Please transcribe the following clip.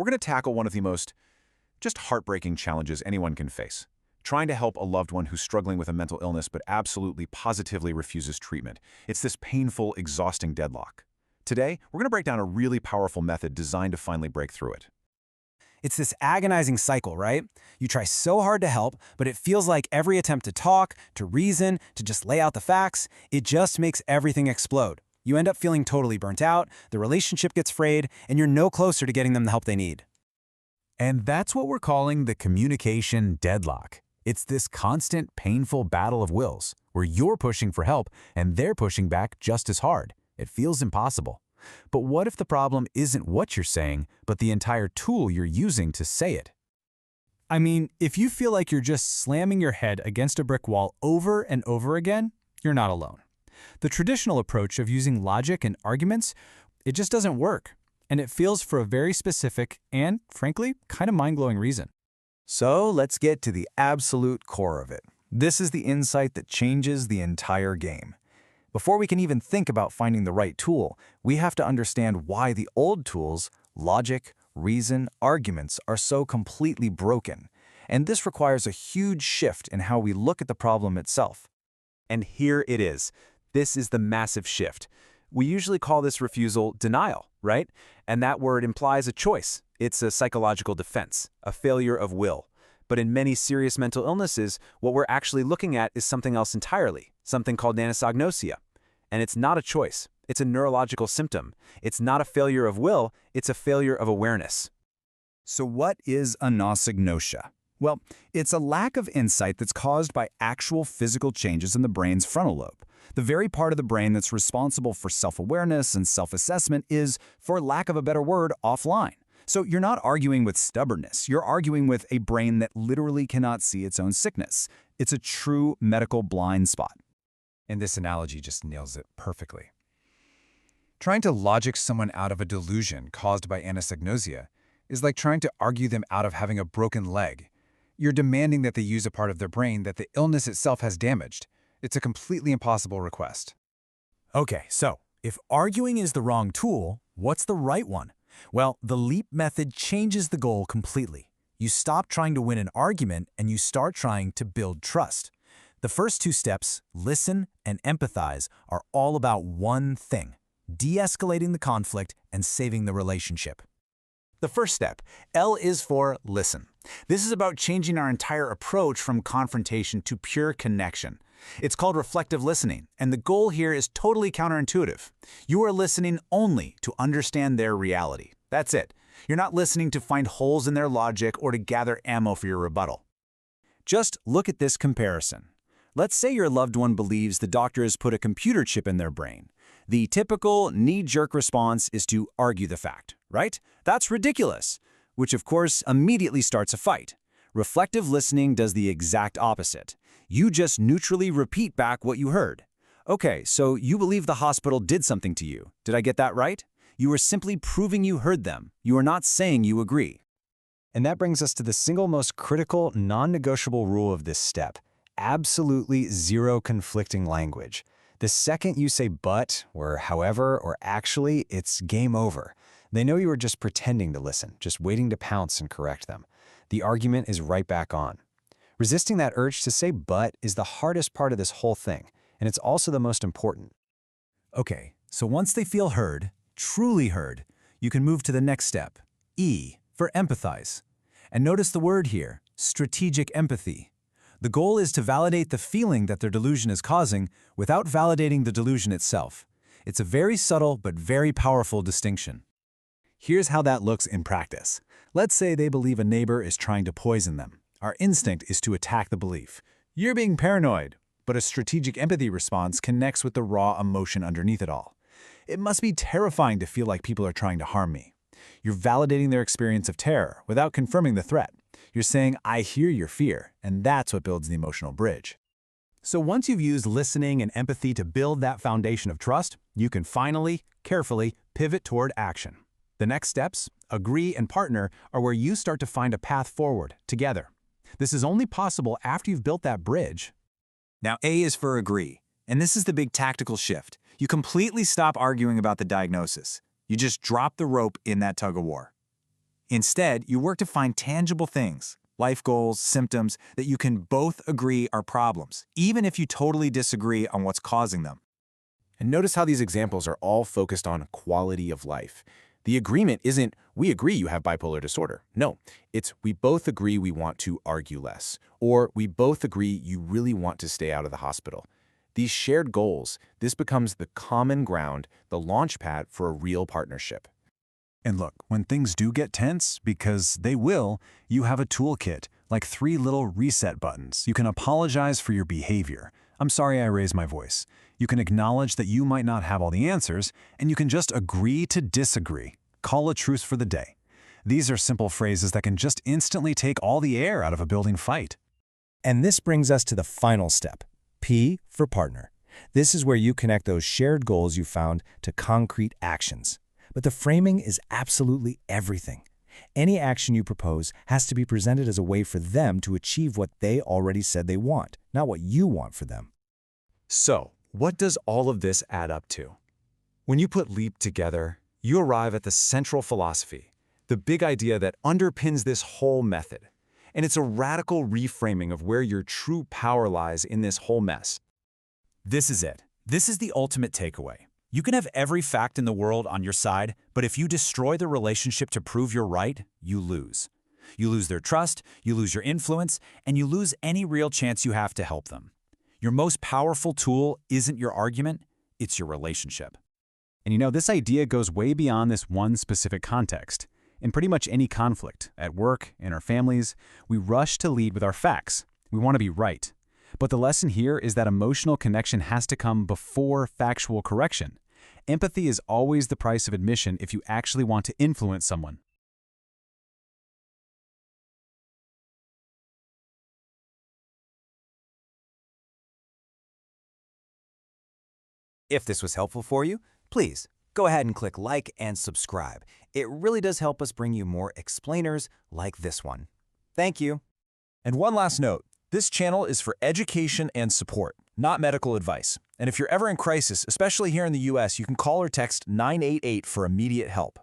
we're going to tackle one of the most just heartbreaking challenges anyone can face. Trying to help a loved one who's struggling with a mental illness but absolutely positively refuses treatment. It's this painful, exhausting deadlock. Today, we're going to break down a really powerful method designed to finally break through it. It's this agonizing cycle, right? You try so hard to help, but it feels like every attempt to talk, to reason, to just lay out the facts, it just makes everything explode. You end up feeling totally burnt out, the relationship gets frayed, and you're no closer to getting them the help they need. And that's what we're calling the communication deadlock. It's this constant, painful battle of wills, where you're pushing for help and they're pushing back just as hard. It feels impossible. But what if the problem isn't what you're saying, but the entire tool you're using to say it? I mean, if you feel like you're just slamming your head against a brick wall over and over again, you're not alone. The traditional approach of using logic and arguments, it just doesn't work. And it fails for a very specific and, frankly, kind of mind-blowing reason. So let's get to the absolute core of it. This is the insight that changes the entire game. Before we can even think about finding the right tool, we have to understand why the old tools, logic, reason, arguments, are so completely broken. And this requires a huge shift in how we look at the problem itself. And here it is. This is the massive shift. We usually call this refusal denial, right? And that word implies a choice. It's a psychological defense, a failure of will. But in many serious mental illnesses, what we're actually looking at is something else entirely, something called anosognosia. And it's not a choice. It's a neurological symptom. It's not a failure of will, it's a failure of awareness. So what is anosognosia? Well, it's a lack of insight that's caused by actual physical changes in the brain's frontal lobe. The very part of the brain that's responsible for self-awareness and self-assessment is, for lack of a better word, offline. So you're not arguing with stubbornness. You're arguing with a brain that literally cannot see its own sickness. It's a true medical blind spot. And this analogy just nails it perfectly. Trying to logic someone out of a delusion caused by anosognosia is like trying to argue them out of having a broken leg. You're demanding that they use a part of their brain that the illness itself has damaged. It's a completely impossible request. Okay, so if arguing is the wrong tool, what's the right one? Well, the LEAP method changes the goal completely. You stop trying to win an argument and you start trying to build trust. The first two steps, listen and empathize, are all about one thing: de-escalating the conflict and saving the relationship. The first step, L, is for listen. This is about changing our entire approach from confrontation to pure connection. It's called reflective listening, and the goal here is totally counterintuitive. You are listening only to understand their reality. That's it. You're not listening to find holes in their logic or to gather ammo for your rebuttal. Just look at this comparison. Let's say your loved one believes the doctor has put a computer chip in their brain. The typical knee-jerk response is to argue the fact, right? That's ridiculous, which of course immediately starts a fight. Reflective listening does the exact opposite. You just neutrally repeat back what you heard. Okay, so you believe the hospital did something to you. Did I get that right? You are simply proving you heard them. You are not saying you agree. And that brings us to the single most critical, non-negotiable rule of this step: absolutely zero conflicting language. The second you say but, or however, or actually, it's game over. They know you are just pretending to listen, just waiting to pounce and correct them. The argument is right back on. Resisting that urge to say but is the hardest part of this whole thing, and it's also the most important. Okay, so once they feel heard, truly heard, you can move to the next step, E, for empathize. And notice the word here, strategic empathy. The goal is to validate the feeling that their delusion is causing without validating the delusion itself. It's a very subtle but very powerful distinction. Here's how that looks in practice. Let's say they believe a neighbor is trying to poison them. Our instinct is to attack the belief. You're being paranoid, but a strategic empathy response connects with the raw emotion underneath it all. It must be terrifying to feel like people are trying to harm me. You're validating their experience of terror without confirming the threat. You're saying, I hear your fear, and that's what builds the emotional bridge. So once you've used listening and empathy to build that foundation of trust, you can finally, carefully pivot toward action. The next steps, agree and partner, are where you start to find a path forward together. This is only possible after you've built that bridge. Now A is for agree, and this is the big tactical shift. You completely stop arguing about the diagnosis. You just drop the rope in that tug of war. Instead, you work to find tangible things, life goals, symptoms, that you can both agree are problems, even if you totally disagree on what's causing them. And notice how these examples are all focused on quality of life. The agreement isn't, we agree you have bipolar disorder. No, it's we both agree we want to argue less, or we both agree you really want to stay out of the hospital. These shared goals, this becomes the common ground, the launch pad for a real partnership. And look, when things do get tense, because they will, you have a toolkit, like 3 little reset buttons. You can apologize for your behavior. I'm sorry I raised my voice. You can acknowledge that you might not have all the answers, and you can just agree to disagree. Call a truce for the day. These are simple phrases that can just instantly take all the air out of a building fight. And this brings us to the final step, P for partner. This is where you connect those shared goals you found to concrete actions. But the framing is absolutely everything. Any action you propose has to be presented as a way for them to achieve what they already said they want, not what you want for them. So, what does all of this add up to? When you put LEAP together, you arrive at the central philosophy, the big idea that underpins this whole method. And it's a radical reframing of where your true power lies in this whole mess. This is it. This is the ultimate takeaway. You can have every fact in the world on your side, but if you destroy the relationship to prove you're right, you lose. You lose their trust, you lose your influence, and you lose any real chance you have to help them. Your most powerful tool isn't your argument, it's your relationship. And you know, this idea goes way beyond this one specific context. In pretty much any conflict, at work, in our families, we rush to lead with our facts. We want to be right. But the lesson here is that emotional connection has to come before factual correction. Empathy is always the price of admission if you actually want to influence someone. If this was helpful for you, please go ahead and click like and subscribe. It really does help us bring you more explainers like this one. Thank you. And one last note, this channel is for education and support, not medical advice. And if you're ever in crisis, especially here in the US, you can call or text 988 for immediate help.